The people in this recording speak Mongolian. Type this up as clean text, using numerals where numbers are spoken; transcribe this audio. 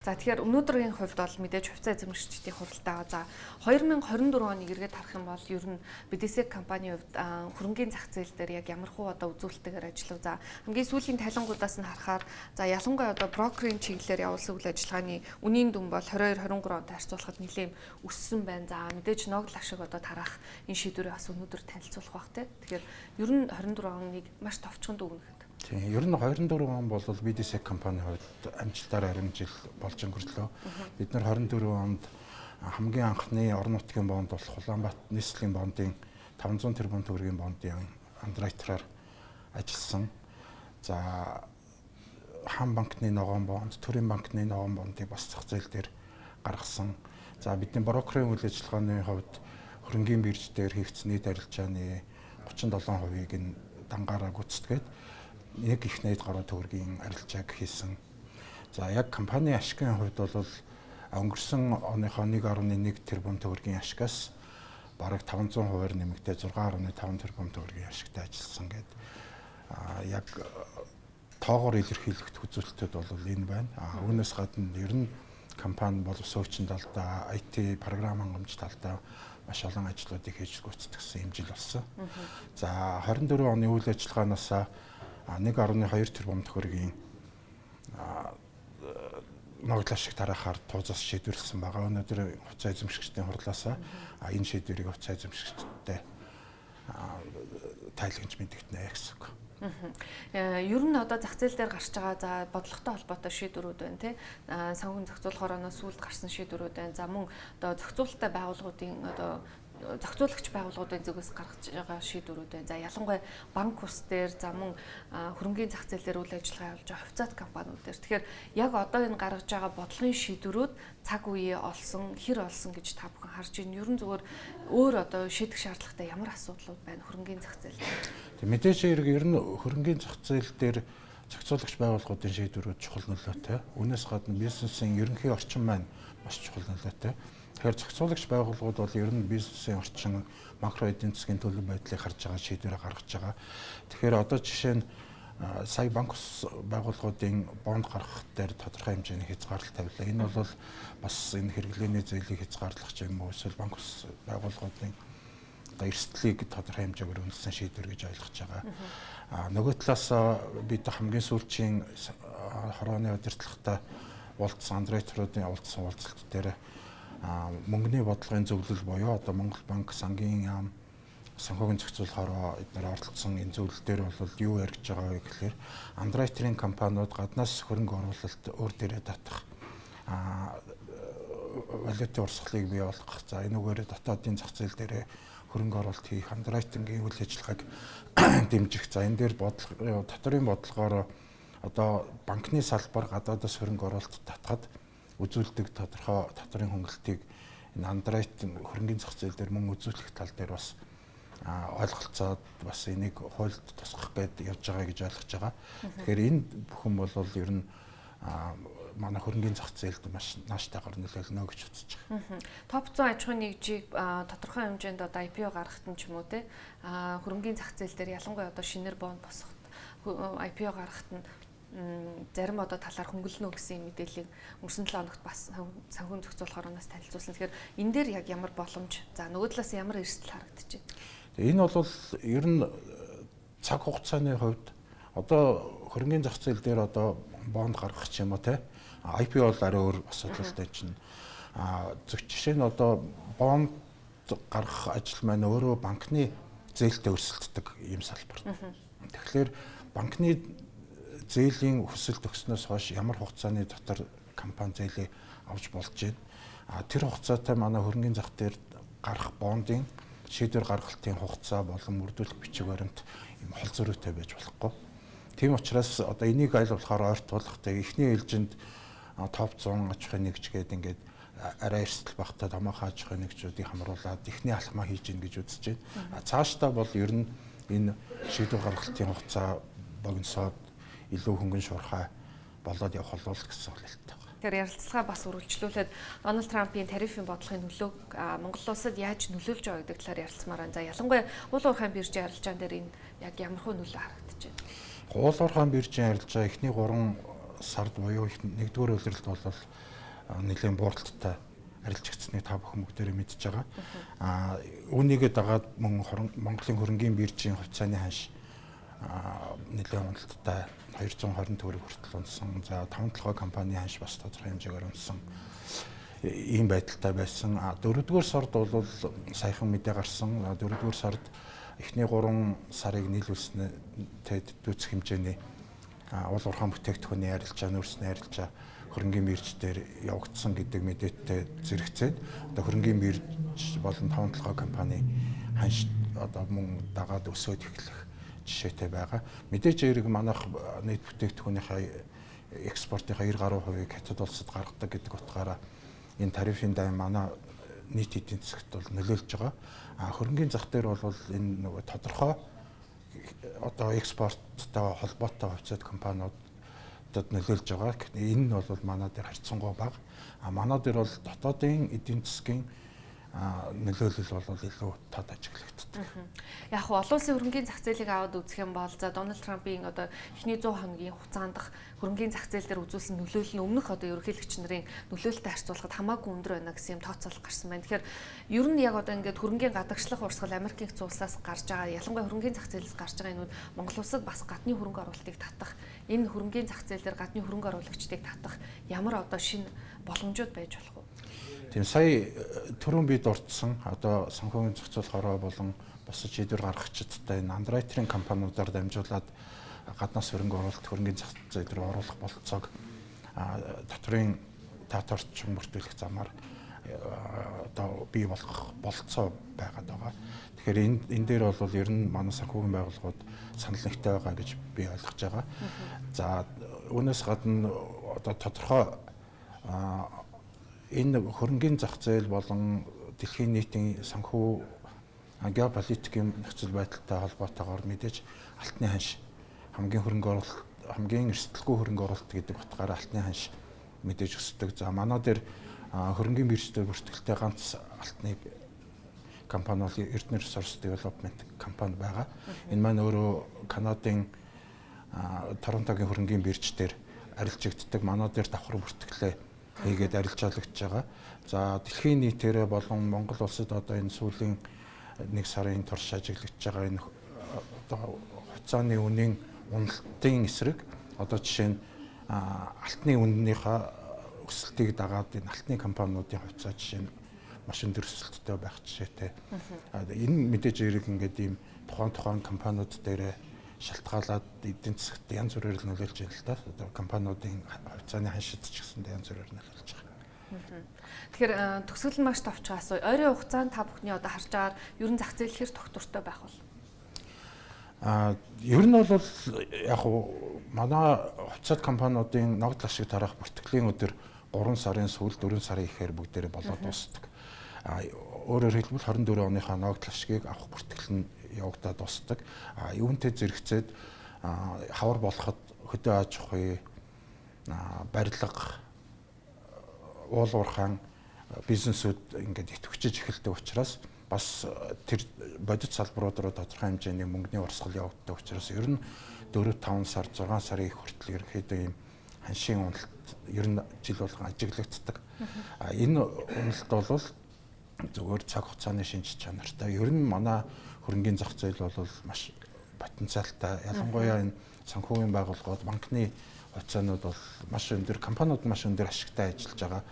За тэгэхээр өнөөдрийн хувьд бол мэдээж хувьцаа эзэмшигчдийн хуралдаа. За 2024 оныг эргээд харах юм бол ер нь BDC компанийн хувьд хөрөнгөний зах зээл дээр яг ямар хуу одоо үзүүлэлтээр ажиллав. За хамгийн сүүлийн тайлангуудаас нь харахаар за ялангуяа одоо брокерийн чиглэлээр явуулсан үйл ажиллагааны үнийн дүн бол 22-23 онтой харьцуулахад нэлээд өссөн байна. За мэдээж ногдол ашиг одоо тарах энэ шийдвэрээ бас өнөөдөр танилцуулах бах те. Тэгэхээр ер нь 24 оныг маш товчхонд өгнө. Тийм, ер нь 24 он бол BDC компанийн хувьд амжилтаар 20 жил болж өнгөрлөө. Бид нар 24 онд хамгийн анхны орон нутгийн бонд болох Улаанбаатар нийслэлийн бондын 500 тэрбум төгрөгийн бондын андеррайтераар ажилласан. За хаан банкны ногоон бонд, төрийн банкны ногоон бондыг бас зах зээл дээр гаргасан. За бидний брокерийн үйл ажиллагааны хувьд хөрөнгөний бирж дээр хийгдсэн нийт арилжааны 37%-ийг нь дангаараа гүйцэтгээд нэг их найд гаруй төгрөгийн арилжааг хийсэн. За яг компанийн ашигын хувьд бол өнгөрсөн оныхоо 1.1 тэрбум төгрөгийн ашигаас бараг 500%-аар нэмэгдээ 6.5 тэрбум төгрөгийн ашигтай ажилласан гэдэг. Яг тоогоор илэрхийлэх үзүүлэлтүүд бол энэ байна. Үүнээс гадна ер нь компани боловсруучийн талдаа, IT програм хангамж талдаа маш олон ажлуудыг хийж гүйцэтгэсэн юм жил болсон. За 24 оны үйл ажиллагаанаас 1.2 тэрбум төгрөгийн ногдол ашиг тараахаар тууцаас шийдвэрлсэн байгаа. Өнөөдөр хувьцаа эзэмшигчдийн хурлаасаа энэ шийдвэрийг хувьцаа эзэмшигчдэд тайлгнаж мэдэгдэнэ гэсэн үг. Ер нь одоо зах зээл дээр гарч байгаа за бодлоготой холбоотой шийдвэрүүд байна тий. Санхүүгийн зохицуулах орооноос сүүлд гарсан шийдвэрүүд байна. За мөн одоо зохицуулалттай байгууллагуудын одоо зохицуулагч байгууллагуудын зүгээс гаргаж байгаа шийдвэрүүд байна. За ялангуяа банк ус дээр за мөн хөрөнгөний зах зээл дээр үйл ажиллагаа явуулж байгаа хувьцаат компаниуд дээр. Тэгэхээр яг одоо энэ гаргаж байгаа бодлогын шийдвэрүүд цаг үеэ олсон, хэр олсон гэж та бүхэн харж байна. Ер нь зүгээр өөр одоо шийдэх шаардлагатай ямар асуудлууд байна хөрөнгөний зах зээл дээр. Тэг мэдээж ер нь хөрөнгөний зах зээл дээр зохицуулагч байгууллагуудын шийдвэрүүд чухал нөлөөтэй. Үүнээс гадна бизнесийн ерөнхий орчин маань маш чухал нөлөөтэй. Тэгэхээр зохицуулагч байгууллагууд бол ер нь бизнесийн орчин, макро эдийн засгийн төлөв байдлыг харж байгаа шийдвэрээ гаргаж байгаа. Тэгэхээр одоо жишээ нь сая банк байгууллагуудын бонд гаргах дээр тодорхой хэмжээний хязгаарлалт тавилаа. Энэ бол бас энэ хэрэглээний зээлийг хязгаарлах юм уу эсвэл банк байгууллагуудын одоо эрсдлийг тодорхой хэмжээгээр үнэлсэн шийдвэр гэж ойлгож байгаа. Нөгөө талаас бид хамгийн сүүлчийн хорооны удирдлагатай уулзсан андеррайтеруудын уулзсан уулзалт дээр мөнгөний бодлогын зөвлөл буюу одоо Монгол банк, сангийн яам, санхүүгийн зохицуулах хороо эдгээр оролцсон энэ зөвлөл дээр бол юу яригдж байгаа вэ гэхээр андеррайтерийн компаниуд гаднаас хөрөнгө оруулалт өөр дээрээ татах валютын урсгалыг бий болгох. За энэ үгээр дотоодын зах зээл дээр хөрөнгө оруулалт хийх, андеррайтингийн үйл ажиллагааг дэмжих. За энэ дээр доторын бодлогоор одоо банкны салбар гадаадаас хөрөнгө оруулалт татхад үзүүлдэг тодорхой доторын хөнгөлөлтийг энэ андеррайтинг хөрөнгөний зах зээл дээр мөн үзүүлэх тал дээр бас ойлголцоод бас энийг хуульд тусгах гээд явж байгаа гэж ойлгож байгаа. Тэгэхээр энэ бүхэн бол ер нь манай хөрөнгөний зах зээлд маш нааштайгаар нөлөөлнө гэж үзэж байгаа. Топ 100 аж ахуйн нэгжийг тодорхой хэмжээнд одоо IPO гаргахт нь ч юм уу те хөрөнгөний зах зээл дээр ялангуяа одоо шинээр бонд босгоход IPO гаргахт нь зарим одоо талаар хөнгөлнө гэсэн мэдээллийг өнгөрсөн 7 хоногт бас санхүүгийн зохицуулах орооноос танилцуулсан. Тэгэхээр энэ дээр яг ямар боломж, за нөгөө талаас ямар эрсдэл харагдаж байна? Энэ бол ер нь цаг хугацааны хувьд одоо хөрөнгөний зах зээл дээр одоо бонд гаргах ч юм уу те IPO бол арай өөр асуудалтай чинь. Жишээ нь одоо бонд гаргах ажил маань өөрөө банкны зээлтэй өрсөлддөг ийм салбар. Тэгэхээр банкны зээлийн хүсэл төгснөөс хойш ямар хугацааны дотор компани зээлээ авч болж байна. Тэр хугацаатай манай хөрөнгөний зах дээр гарах бондын шийдвэр гаргалтын хугацаа болон мөрдүүлэх бичиг баримт юм хол зөрүүтэй байж болохгүй. Тийм учраас одоо энийг аль болохоор ойртуулахтай эхний ээлжинд топ 100 аж ахуйн нэгж гээд ингээд арай эрсдэл багтаад томоохон аж ахуйн нэгжүүдийг хамруулад эхний алхмаа хийж гин гэж үзэж байна. Цаашдаа бол ер нь энэ шийдвэр гаргалтын хугацаа богиносоод илүү хөнгөн шуурхай болоод явах болов гэсэн хэлэлттэй байна. Тэгэхээр ярилцлага бас үргэлжлүүлээд Дональд Трампын тарифын бодлогын нөлөөг Монгол улсад яаж нөлөөлж байгаа гэдэг талаар ярилцмаар байна. За ялангуяа уул уурхайн биржийн арилжаан дээр энэ яг ямархуу нөлөө харагдаж байна. Уул уурхайн биржийн арилжаа эхний 3 сард буюу 1-р улиралд бол нэлээд бууралттай арилжигдсныг та бүхэн бүгдээрээ мэдж байгаа. Үүнийгээ дагаад Монголын хөрөнгийн биржийн хувьцааны ханш нэлээд уналттай 220 төгрөг хүртэл унсан. За 5-7 компани ханш бас тодорхой хэмжээгээр унсан. Ийм байдалтай байсан. 4-р сард бол саяхан мэдээ гарсан. 4-р сард эхний 3 сарыг нийлүүлснээр дүүцэх хэмжээний уул уурхайн бүтээгдэхүүний арилжаа, нөөцний арилжаа хөрөнгийн бирж дээр явагдсан гэдэг мэдээтэй зэрэгцээд одоо хөрөнгийн бирж болон 5-7 компани ханш одоо мөн дагаад өсөөд эхлэх жишээтэй байгаа. Мэдээж эерэг манайх нийт бүтээгдэхүүнийхээ экспортынхаа 90% хятад улсад гаргадаг гэдэг утгаараа энэ тарифын дай манай нийт эдийн засагт бол нөлөөлж байгаа. Хөрөнгийн зах дээр бол энэ нөгөө тодорхой одоо экспорттой холбоотой хувьцаат компаниудад нөлөөлж байгаа. Энэ нь бол манай дээр харьцангуй бага. Манай дээр бол дотоодын эдийн засгийн нөлөөлөл бол илүү тод ажиглагддаг. Яг нь олон улсын хөрөнгийн зах зээлийг аваад үзэх юм бол за Дональд Трампын одоо эхний 100 хоногийн хугацаанд хөрөнгийн зах зээл дээр үзүүлсэн нөлөөлөл нь өмнөх одоо ерөнхийлөгч нарын нөлөөлөлтэй харьцуулахад хамаагүй өндөр байна гэсэн юм тооцоолол гарсан байна. Тэгэхээр ер нь яг одоо ингээд хөрөнгийн гадагшлах урсгал Америкийн улсаас гарч байгаа, ялангуяа хөрөнгийн зах зээлээс гарч байгаа энэ Монгол улсад бас гадны хөрөнгө оруулалтыг татах, энэ хөрөнгийн зах зээл дээр гадны хөрөнгө оруулагчдыг татах ямар одоо шинэ боломжууд байж болох вэ? Тийм сая түрүүн би дурдсан одоо санхүүгийн зохицуулах хороо болон бусад шийдвэр гаргагчдтай энэ андеррайтерын компаниудаар дамжуулаад гаднаас хөрөнгө оруулалт хөрөнгийн зах зээл рүү оруулах бололцоог доторын татварчин бүртгүүлэх замаар одоо бий болгох бололцоо байгаад байгаа. Тэгэхээр энэ дээр бол ер нь манай санхүүгийн байгууллагууд санал нэгтэй байгаа гэж би ойлгож байгаа. За үүнээс гадна одоо тодорхой энэ хөрөнгийн зах зээл болон дэлхийн нийтийн санхүү геополитикийн нөхцөл байдалтай холбоотойгоор мэдээж алтны ханш хамгийн хөрөнгө оруулалт хамгийн эрсдэлгүй хөрөнгө оруулалт гэдэг утгаараа алтны ханш мэдээж өсдөг. За манай дээр хөрөнгийн биржтэй бүртгэлтэй ганц алтны компани бол Эрдэнэ Resource Development компани байгаа. Энэ маань өөрөө Канадын Торонтогийн хөрөнгийн бирж дээр арилжигддаг. Манай дээр давхар бүртгэлээ хийгээд арилжаалагдж байгаа. За дэлхийн нийтээрээ болон Монгол улсад одоо энэ сүүлийн 1 сарын турш ажиглагдж байгаа энэ одоо хугацааны үнийн уналтын эсрэг одоо жишээ нь алтны үнэнийхээ өсөлтийг дагаад энэ алтны компаниудын хувьцаа жишээ нь маш өндөр өсөлттэй байх жишээтэй. Энэ мэдээж эерэг ингээд ийм тухайн компаниуд дээр шалтгаалаад эдийн засагт янз бүрээр нөлөөлж байна л да. Одоо компаниудын хувьцааны ханшид ч гэсэн янз бүрээр нөлөөлж байгаа. Тэгэхээр төгсгөл маш товч асуу. Ойрын хугацаанд та бүхний одоо харж байгаа ер нь зах зээл хэр тогтвортой байх вэ? Ер нь бол яг уу манай хувьцаат компаниудын ногд ашиг тараах бүртгэлийн өдөр 3 сарын сүүлд 4 сарын ихээр бүгдээрээ болоод дуусдаг. Өөрөөр хэлбэл 24 оныхаа ногд ашгийг авах бүртгэл нь явагдаад дуусдаг. Юунтэй зэрэгцээд хавар болоход хөдөө аж ахуй, барилга, уул уурхайн бизнесүүд ингээд идэвхжиж эхэлдэг учраас бас тэр бодит салбарууд руу тодорхой хэмжээний мөнгөний урсгал явагддаг учраас ер нь 4-5 сар 6 сарын их хүртэл ерөнхийдөө ийм ханшийн уналт ер нь жил болгон ажиглагддаг. Энэ уналт бол зөвхөн цаг хугацааны шинж чанартай. Ер нь манай хөрөнгийн зах зээл бол маш потенциалтай. Ялангуяа энэ санхүүгийн байгууллагууд, банкны хувьцаанууд бол маш өндөр, компаниуд маш өндөр ашигтай ажиллаж байгаа.